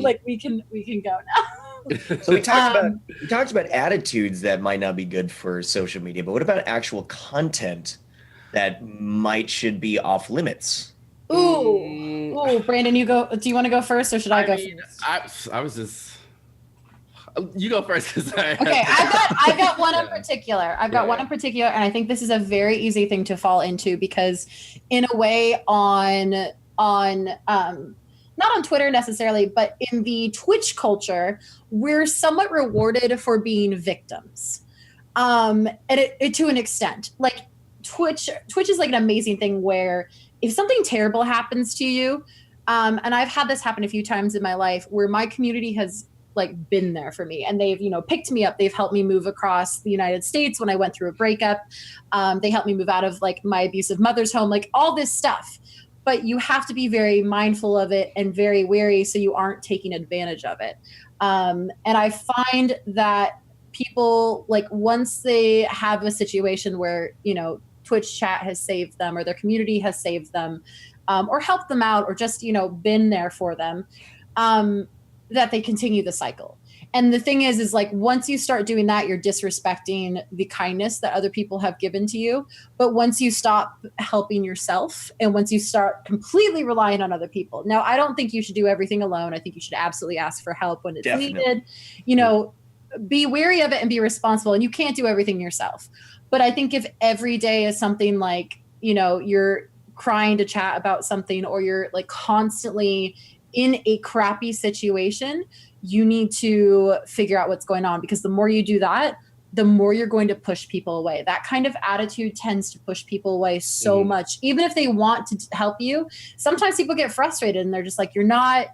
like we can go now. So we talked about attitudes that might not be good for social media, but what about actual content that should be off limits? Ooh, Brandon, you go. Do you want to go first, or should I go first? I was just. You go first, because Okay, I've got one in particular. I've got one in particular, and I think this is a very easy thing to fall into because, in a way, on not on Twitter necessarily, but in the Twitch culture, we're somewhat rewarded for being victims, and it to an extent. Like Twitch is like an amazing thing where if something terrible happens to you, and I've had this happen a few times in my life where my community has like been there for me and they've picked me up, they've helped me move across the United States when I went through a breakup, they helped me move out of like my abusive mother's home, like all this stuff. But you have to be very mindful of it and very wary so you aren't taking advantage of it. And I find that people, like, once they have a situation where Twitch chat has saved them or their community has saved them, or helped them out, or just been there for them, that they continue the cycle. And the thing is like, once you start doing that, you're disrespecting the kindness that other people have given to you. But once you stop helping yourself and once you start completely relying on other people, now I don't think you should do everything alone. I think you should absolutely ask for help when it's needed. Be wary of it and be responsible. And you can't do everything yourself. But I think if every day is something like, you're crying to chat about something, or you're like constantly in a crappy situation, you need to figure out what's going on, because the more you do that, the more you're going to push people away. That kind of attitude tends to push people away so much, even if they want to help you. Sometimes people get frustrated and they're just like, you're not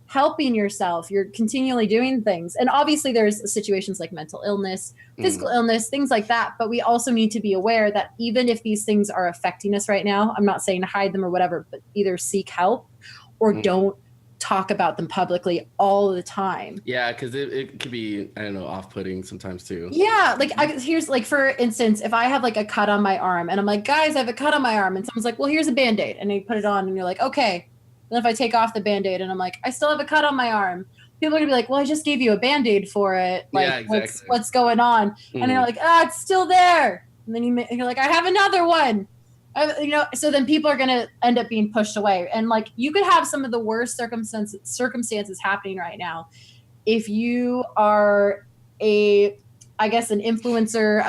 helping yourself. You're continually doing things. And obviously there's situations like mental illness, physical illness, things like that. But we also need to be aware that even if these things are affecting us right now, I'm not saying hide them or whatever, but either seek help or don't talk about them publicly all the time. Yeah, because it could be, I don't know, off-putting sometimes too. Yeah, like here's like, for instance, if I have like a cut on my arm and I'm like, guys, I have a cut on my arm, and someone's like, well, here's a Band-Aid, and you put it on and you're like, okay. Then if I take off the Band-Aid and I'm like, I still have a cut on my arm, people are gonna be like, well, I just gave you a Band-Aid for it. Like, yeah, exactly. what's going on? And you're like, it's still there. And then you're like, I have another one. So then people are going to end up being pushed away. And like, you could have some of the worst circumstances happening right now. If you are an influencer,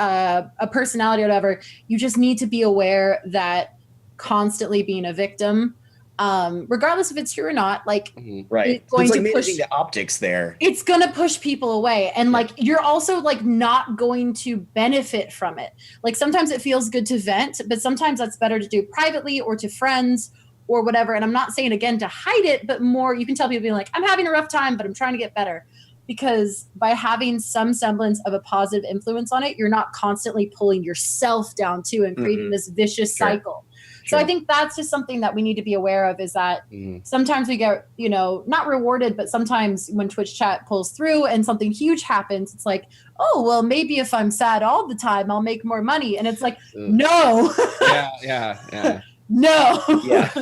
a personality or whatever, you just need to be aware that constantly being a victim, regardless if it's true or not, like, right. It's going to push the optics there. It's going to push people away. And like, you're also like not going to benefit from it. Like sometimes it feels good to vent, but sometimes that's better to do privately or to friends or whatever. And I'm not saying again to hide it, but more, you can tell people being like, I'm having a rough time, but I'm trying to get better. Because by having some semblance of a positive influence on it, you're not constantly pulling yourself down too and creating this vicious cycle. So I think that's just something that we need to be aware of, is that sometimes we get, not rewarded, but sometimes when Twitch chat pulls through and something huge happens, it's like, oh, well, maybe if I'm sad all the time, I'll make more money. And it's like, no. Yeah. No. Yeah.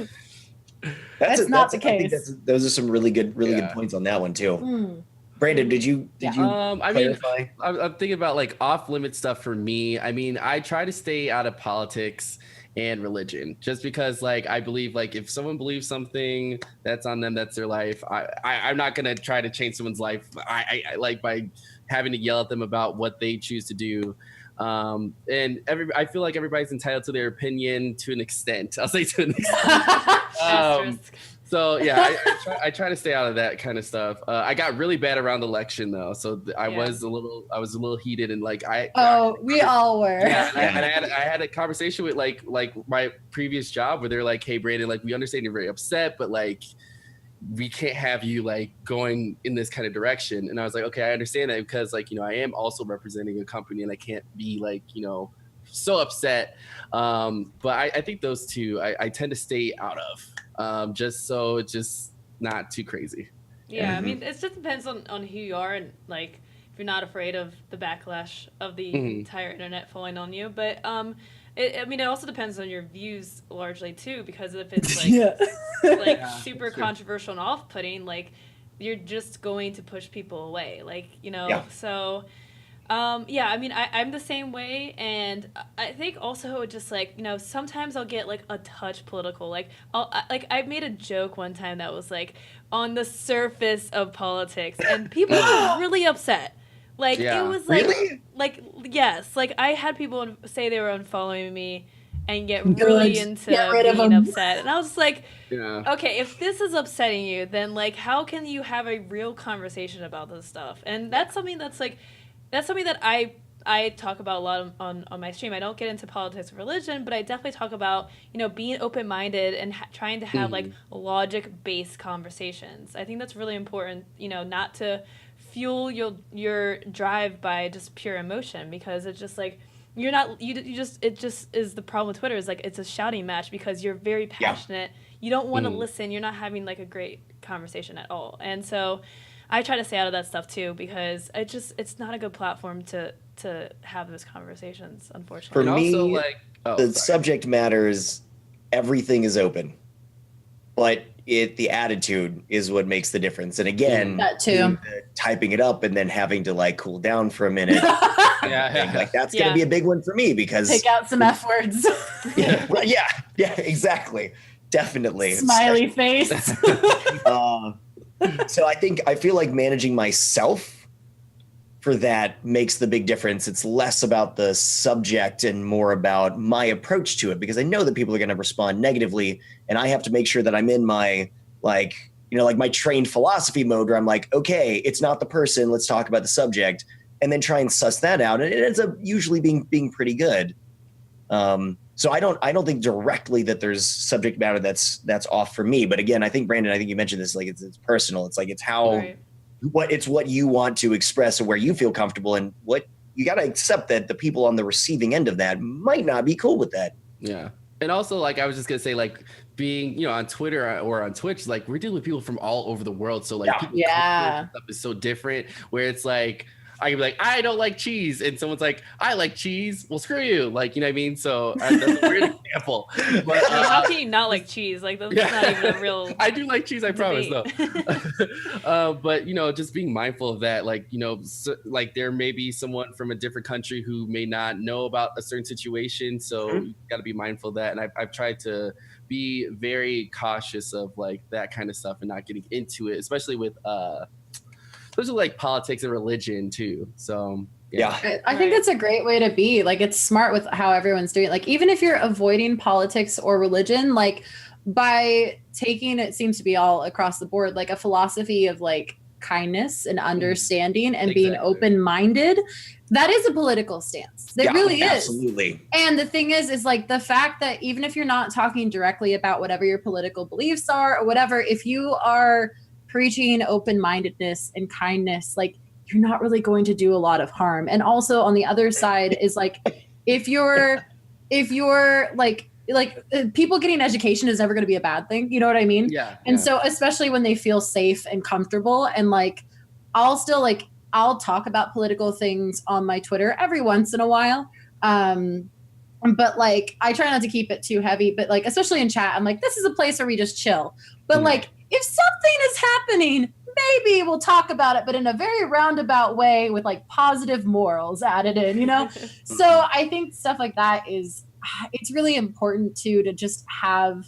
That's not the case. I think those are some really good points on that one too. Brandon, did you clarify? I'm thinking about like off limit stuff for me. I mean, I try to stay out of politics and religion, just because like I believe like if someone believes something, that's on them, that's their life. I'm not gonna try to change someone's life. I like by having to yell at them about what they choose to do. And I feel like everybody's entitled to their opinion to an extent. I'll say to an extent. So yeah, I try to stay out of that kind of stuff. I got really bad around the election though, so I was a little heated, and like we all were. Yeah, and I had a conversation with like my previous job where they're like, hey Brandon, like we understand you're very upset, but like we can't have you like going in this kind of direction. And I was like, okay, I understand that, because like I am also representing a company and I can't be like so upset. But I think those two I tend to stay out of, just so it's just not too crazy. Yeah, I mean, it just depends on who you are, and like if you're not afraid of the backlash of the entire internet falling on you. But it also depends on your views largely too, because if it's like super controversial and off-putting, like you're just going to push people away. Like, Yeah. so yeah, I mean, I'm the same way, and I think also just like, sometimes I'll get like a touch political. Like, I made a joke one time that was like on the surface of politics, and people were really upset. Like, Yeah. it was like, Really? yes, like I had people say they were unfollowing me and get really Good. into Get rid of being them. upset, and I was just like, Yeah. okay, if this is upsetting you, then like, how can you have a real conversation about this stuff? And that's something that I talk about a lot on my stream. I don't get into politics or religion, but I definitely talk about, being open-minded and trying to have like logic-based conversations. I think that's really important, not to fuel your drive by just pure emotion, because it's just like you're not you just it just is the problem with Twitter is like it's a shouting match because you're very passionate. You don't want to listen. You're not having like a great conversation at all. And so I try to stay out of that stuff too, because it's not a good platform to have those conversations, unfortunately. For And me, also, like, the subject matters, everything is open, but the attitude is what makes the difference. And again, That too. typing it up and then having to like cool down for a minute, yeah. like that's going to be a big one for me, because Take out some F words. yeah, exactly, definitely. Smiley face. So I feel like managing myself for that makes the big difference. It's less about the subject and more about my approach to it, because I know that people are going to respond negatively, and I have to make sure that I'm in my like my trained philosophy mode where I'm like, okay, it's not the person, let's talk about the subject, and then try and suss that out, and it ends up usually being pretty good. So I don't think directly that there's subject matter that's off for me, but again, I think Brandon, I think you mentioned this, like it's personal. It's like it's how what you want to express and where you feel comfortable, and what you got to accept that the people on the receiving end of that might not be cool with that. Yeah. And also, like, I was just gonna say, like, being, on Twitter or on Twitch, like, we're dealing with people from all over the world. So like, people's stuff is so different, where it's like, I can be like, I don't like cheese, and someone's like, I like cheese. Well, screw you. Like, you know what I mean? So that's a weird example. But how can you not like cheese? Like, that's not even a real. I do like cheese, I promise, though. But just being mindful of that, like, like there may be someone from a different country who may not know about a certain situation, so you got to be mindful of that. And I've tried to be very cautious of like that kind of stuff and not getting into it, especially with those are like politics and religion too. So yeah. I think that's a great way to be. Like, it's smart with how everyone's doing it. Like, even if you're avoiding politics or religion, like by taking, it seems to be all across the board, like a philosophy of like kindness and understanding and being open-minded, that is a political stance. It really is. Absolutely. And the thing is like the fact that even if you're not talking directly about whatever your political beliefs are or whatever, if you are preaching open-mindedness and kindness, like you're not really going to do a lot of harm. And also on the other side is like, if you're like people getting education is never going to be a bad thing. You know what I mean? Yeah. And so especially when they feel safe and comfortable, and like, I'll talk about political things on my Twitter every once in a while. But like, I try not to keep it too heavy, but like, especially in chat, I'm like, this is a place where we just chill. But like, if something is happening, maybe we'll talk about it, but in a very roundabout way with like positive morals added in, So I think stuff like that it's really important to just have,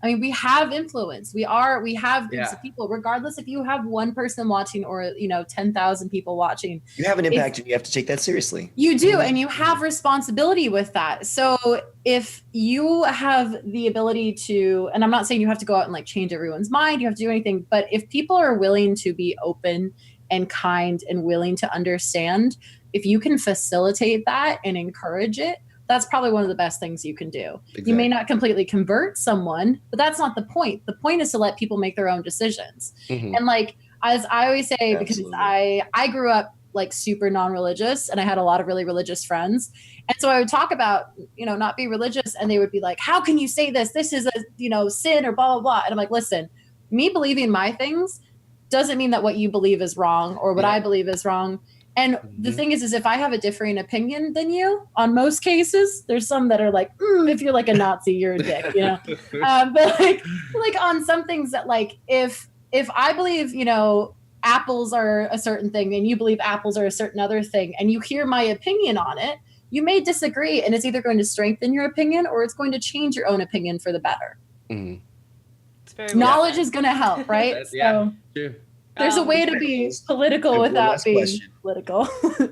we have influence. We have groups of people, regardless if you have one person watching or, 10,000 people watching. You have an impact and you have to take that seriously. You do. And you have responsibility with that. So if you have the ability to, and I'm not saying you have to go out and like change everyone's mind, you have to do anything, but if people are willing to be open and kind and willing to understand, if you can facilitate that and encourage it, that's probably one of the best things you can do. Exactly. You may not completely convert someone, but that's not the point. The point is to let people make their own decisions. And like, as I always say, because I grew up like super non-religious and I had a lot of really religious friends. And so I would talk about, not be religious, and they would be like, how can you say this? This is a, sin or blah, blah, blah. And I'm like, listen, me believing my things doesn't mean that what you believe is wrong or what I believe is wrong. And the thing is if I have a differing opinion than you, on most cases, there's some that are like, if you're like a Nazi, you're a dick, But like on some things that like, if if I believe, apples are a certain thing and you believe apples are a certain other thing, and you hear my opinion on it, you may disagree, and it's either going to strengthen your opinion or it's going to change your own opinion for the better. Mhm. It's very Knowledge is going to help, right? Yeah, true. There's a way to be political I have one without last being question. political. Yeah.